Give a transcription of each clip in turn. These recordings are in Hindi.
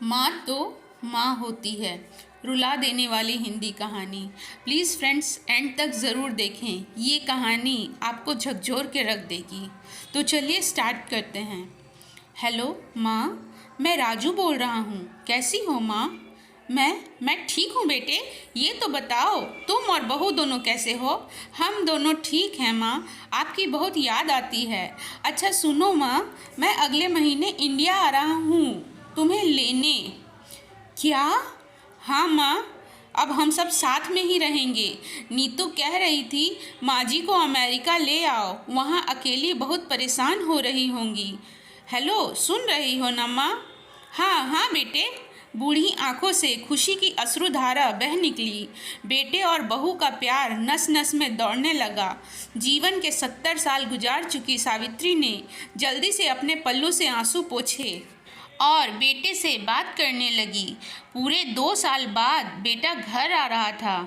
माँ तो माँ होती है। रुला देने वाली हिंदी कहानी। प्लीज़ फ्रेंड्स एंड तक ज़रूर देखें, ये कहानी आपको झकझोर के रख देगी। तो चलिए स्टार्ट करते हैं। हेलो माँ, मैं राजू बोल रहा हूँ। कैसी हो माँ? मैं ठीक हूँ बेटे। ये तो बताओ तुम और बहू दोनों कैसे हो? हम दोनों ठीक हैं माँ, आपकी बहुत याद आती है। अच्छा सुनो माँ, मैं अगले महीने इंडिया आ रहा हूँ तुम्हें लेने। क्या? हाँ माँ, अब हम सब साथ में ही रहेंगे। नीतू कह रही थी माँ जी को अमेरिका ले आओ, वहाँ अकेली बहुत परेशान हो रही होंगी। हेलो, सुन रही हो ना माँ? हाँ हाँ बेटे। बूढ़ी आंखों से खुशी की अश्रुधारा बह निकली। बेटे और बहू का प्यार नस नस में दौड़ने लगा। जीवन के 70 साल गुजार चुकी सावित्री ने जल्दी से अपने पल्लू से आंसू पोंछे और बेटे से बात करने लगी। पूरे 2 साल बाद बेटा घर आ रहा था।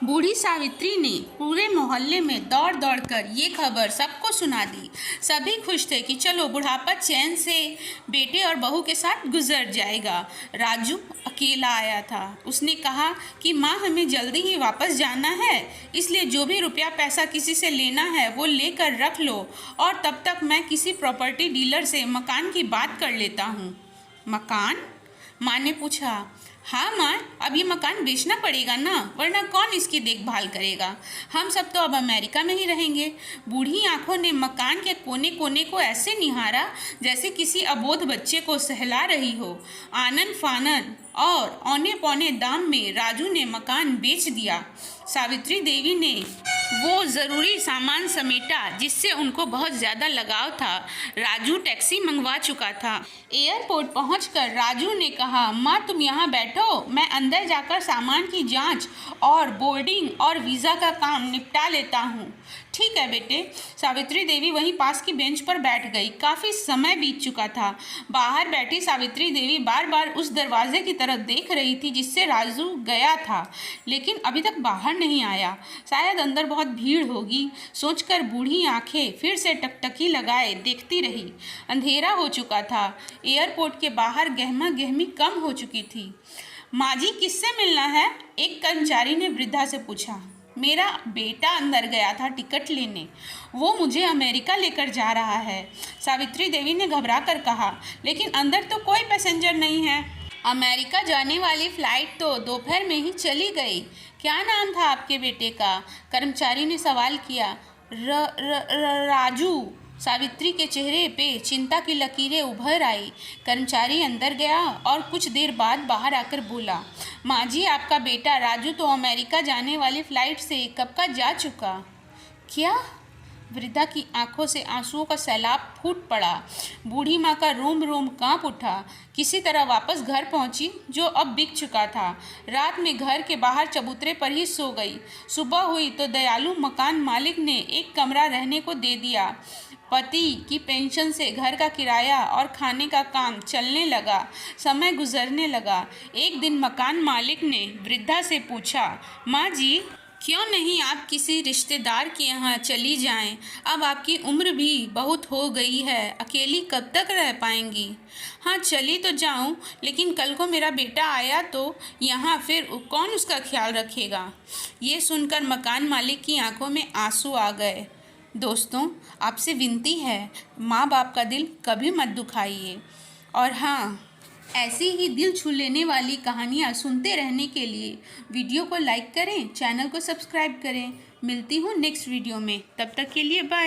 बूढ़ी सावित्री ने पूरे मोहल्ले में दौड़ दौड़ कर ये खबर सबको सुना दी। सभी खुश थे कि चलो बुढ़ापा चैन से बेटे और बहू के साथ गुजर जाएगा। राजू अकेला आया था। उसने कहा कि माँ हमें जल्दी ही वापस जाना है, इसलिए जो भी रुपया पैसा किसी से लेना है वो लेकर रख लो, और तब तक मैं किसी प्रॉपर्टी डीलर से मकान की बात कर लेता हूँ। मकान? माँ ने पूछा। हाँ माँ, अब ये मकान बेचना पड़ेगा ना, वरना कौन इसकी देखभाल करेगा? हम सब तो अब अमेरिका में ही रहेंगे। बूढ़ी आंखों ने मकान के कोने कोने को ऐसे निहारा जैसे किसी अबोध बच्चे को सहला रही हो। आनन फानन और औने पौने दाम में राजू ने मकान बेच दिया। सावित्री देवी ने वो ज़रूरी सामान समेटा जिससे उनको बहुत ज़्यादा लगाव था। राजू टैक्सी मंगवा चुका था। एयरपोर्ट पहुंचकर राजू ने कहा, माँ तुम यहाँ बैठो, मैं अंदर जाकर सामान की जांच और बोर्डिंग और वीज़ा का काम निपटा लेता हूँ। ठीक है बेटे। सावित्री देवी वहीं पास की बेंच पर बैठ गई। काफ़ी समय बीत चुका था। बाहर बैठी सावित्री देवी बार बार उस दरवाजे की तरफ देख रही थी जिससे राजू गया था, लेकिन अभी तक बाहर नहीं आया। शायद अंदर बहुत भीड़ होगी, सोचकर बूढ़ी आंखें फिर से टकटकी लगाए देखती रही। अंधेरा हो चुका था। एयरपोर्ट के बाहर गहमा गहमी कम हो चुकी थी। माँ जी किससे मिलना है? एक कर्मचारी ने वृद्धा से पूछा। मेरा बेटा अंदर गया था टिकट लेने, वो मुझे अमेरिका लेकर जा रहा है, सावित्री देवी ने घबरा कर कहा। लेकिन अंदर तो कोई पैसेंजर नहीं है। अमेरिका जाने वाली फ्लाइट तो दोपहर में ही चली गई। क्या नाम था आपके बेटे का? कर्मचारी ने सवाल किया। राजू। सावित्री के चेहरे पे चिंता की लकीरें उभर आई। कर्मचारी अंदर गया और कुछ देर बाद बाहर आकर बोला, माँ जी आपका बेटा राजू तो अमेरिका जाने वाली फ्लाइट से कब का जा चुका। क्या? वृद्धा की आंखों से आंसुओं का सैलाब फूट पड़ा। बूढ़ी माँ का रोम रोम कांप उठा। किसी तरह वापस घर पहुंची जो अब बिक चुका था। रात में घर के बाहर चबूतरे पर ही सो गई। सुबह हुई तो दयालु मकान मालिक ने एक कमरा रहने को दे दिया। पति की पेंशन से घर का किराया और खाने का काम चलने लगा। समय गुजरने लगा। एक दिन मकान मालिक ने वृद्धा से पूछा, माँ जी क्यों नहीं आप किसी रिश्तेदार के यहाँ चली जाएं? अब आपकी उम्र भी बहुत हो गई है, अकेली कब तक रह पाएंगी? हाँ चली तो जाऊँ, लेकिन कल को मेरा बेटा आया तो यहाँ फिर कौन उसका ख्याल रखेगा? ये सुनकर मकान मालिक की आंखों में आंसू आ गए। दोस्तों आपसे विनती है, माँ बाप का दिल कभी मत दुखाइए। और हाँ, ऐसी ही दिल छू लेने वाली कहानियाँ सुनते रहने के लिए वीडियो को लाइक करें, चैनल को सब्सक्राइब करें। मिलती हूँ नेक्स्ट वीडियो में, तब तक के लिए बाय।